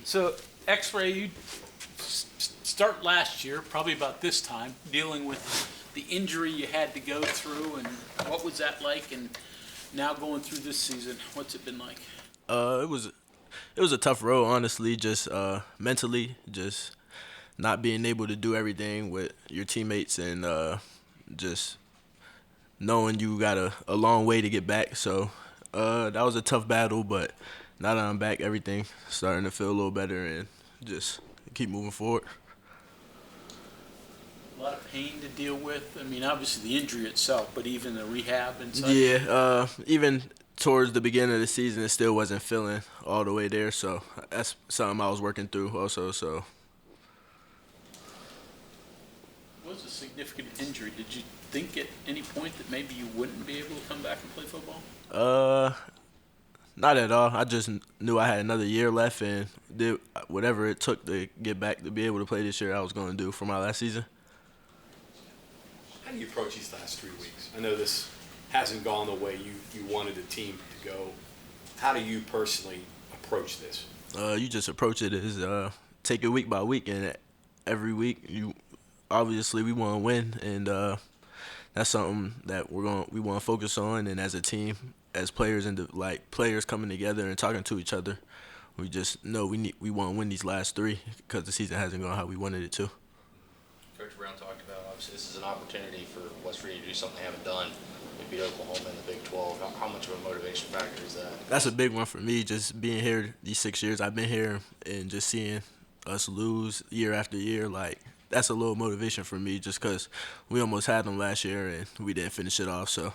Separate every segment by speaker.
Speaker 1: So, X-Ray, you start last year, probably about this time, dealing with the injury you had to go through, and what was that like? And now going through this season, what's it been like?
Speaker 2: It was a tough road, honestly. Just mentally, just not being able to do everything with your teammates, and just knowing you got a long way to get back. So that was a tough battle, but now that I'm back, everything starting to feel a little better, and just keep moving forward.
Speaker 1: A lot of pain to deal with. I mean, obviously the injury itself, but even the rehab and such.
Speaker 2: Yeah, even towards the beginning of the season, it still wasn't feeling all the way there. So that's something I was working through also. So
Speaker 1: It was a significant injury. Did you think at any point that maybe you wouldn't be able to come back and play football?
Speaker 2: uh, not at all. I just knew I had another year left and did whatever it took to get back to be able to play this year. I was going to do for my last season.
Speaker 3: How do you approach these last 3 weeks? I know this hasn't gone the way you wanted the team to go. How do you personally approach this?
Speaker 2: You just approach it as take it week by week, and every week you obviously we want to win, and that's something that we want to focus on. And as a team, as players and like players coming together and talking to each other, we just know we want to win these last three because the season hasn't gone how we wanted it to.
Speaker 4: Coach Brown talked about, obviously this is an opportunity for West Virginia to do something they haven't done. They beat Oklahoma in the Big 12. How much of a motivation factor is that?
Speaker 2: That's a big one for me. Just being here these 6 years I've been here and just seeing us lose year after year, like that's a little motivation for me. Just because we almost had them last year and we didn't finish it off. So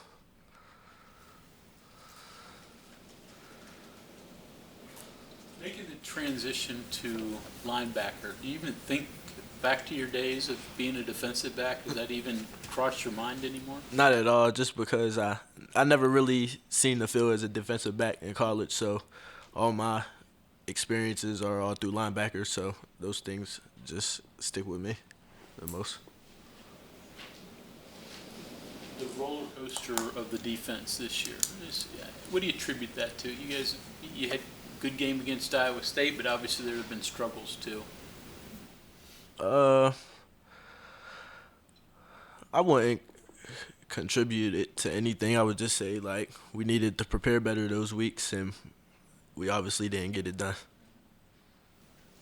Speaker 1: Making the transition to linebacker, do you even think back to your days of being a defensive back? Does that even cross your mind anymore?
Speaker 2: not at all. Just because I never really seen the field as a defensive back in college. So all my experiences are all through linebackers. So those things just stick with me the most.
Speaker 1: The roller coaster of the defense this year. What do you attribute that to? You had a good game against Iowa State, but obviously there have been struggles too.
Speaker 2: Uh, I wouldn't contribute it to anything. I would just say like we needed to prepare better those weeks, and we obviously didn't get it done.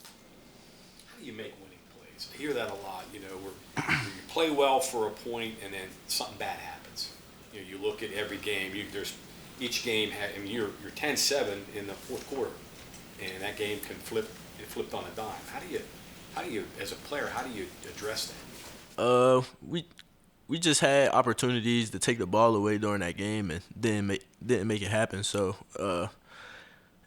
Speaker 3: How do you make winning plays? I hear that a lot, where you play well for a point and then something bad happens. You look at every game, each game, you're 10-7 in the fourth quarter, and that game can flip. It flipped on a dime. How do you, as a player, how do you address that?
Speaker 2: We just had opportunities to take the ball away during that game and didn't make it happen. So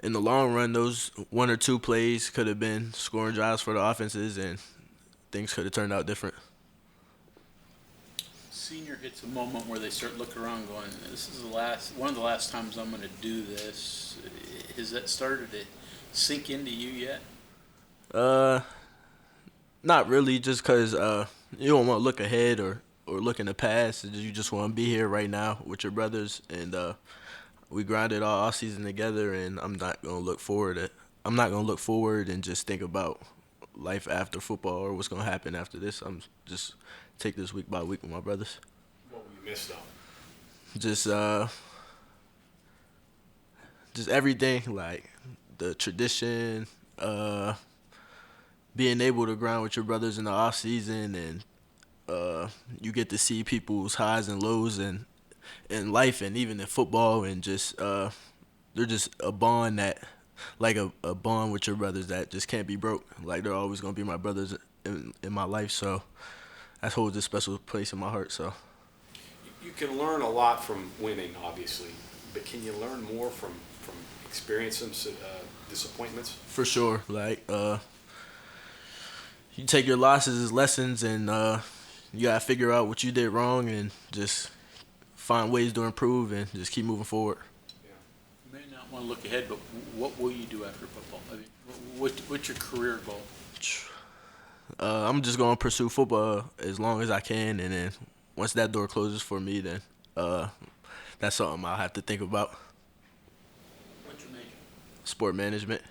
Speaker 2: in the long run, those one or two plays could have been scoring drives for the offenses, and things could have turned out different.
Speaker 1: Senior hits a moment where they start looking around, going, "This is one of the last times I'm going to do this." Has that started to sink into you yet?
Speaker 2: Uh, Not really, just because you don't want to look ahead or look in the past. You just want to be here right now with your brothers, and we grinded all off season together. And I'm not gonna look forward. I'm not gonna look forward and just think about life after football or what's gonna happen after this. I'm just take this week by week with my brothers.
Speaker 3: What will you miss, though?
Speaker 2: Just just everything, like the tradition, being able to grind with your brothers in the off season, and you get to see people's highs and lows and in life and even in football, and just they're just a bond that like a bond with your brothers that just can't be broke. Like they're always gonna be my brothers in my life, so that holds a special place in my heart. So
Speaker 3: You can learn a lot from winning, obviously, but can you learn more from experiencing disappointments?
Speaker 2: for sure, like you take your losses as lessons, and you gotta figure out what you did wrong and just find ways to improve and just keep moving forward.
Speaker 1: You may not want to look ahead, but what will you do after football? I mean, what's your career goal?
Speaker 2: I'm just gonna pursue football as long as I can, and then once that door closes for me, then that's something I'll have to think about.
Speaker 1: What's your major?
Speaker 2: Sport management.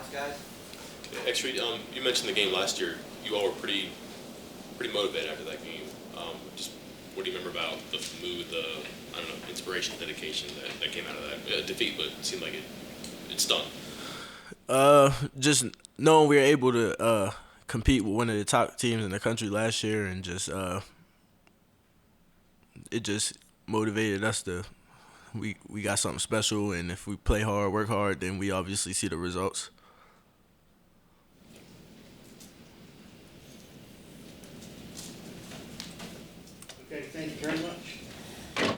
Speaker 5: else, guys?
Speaker 6: Exree, you mentioned the game last year. You all were pretty motivated after that game. Just what do you remember about the mood, the I don't know, inspiration, dedication that came out of that defeat? But it seemed like it stung.
Speaker 2: Just knowing we were able to compete with one of the top teams in the country last year, and just it just motivated us to we got something special, and if we play hard, work hard, then we obviously see the results.
Speaker 7: Okay, thank you very much.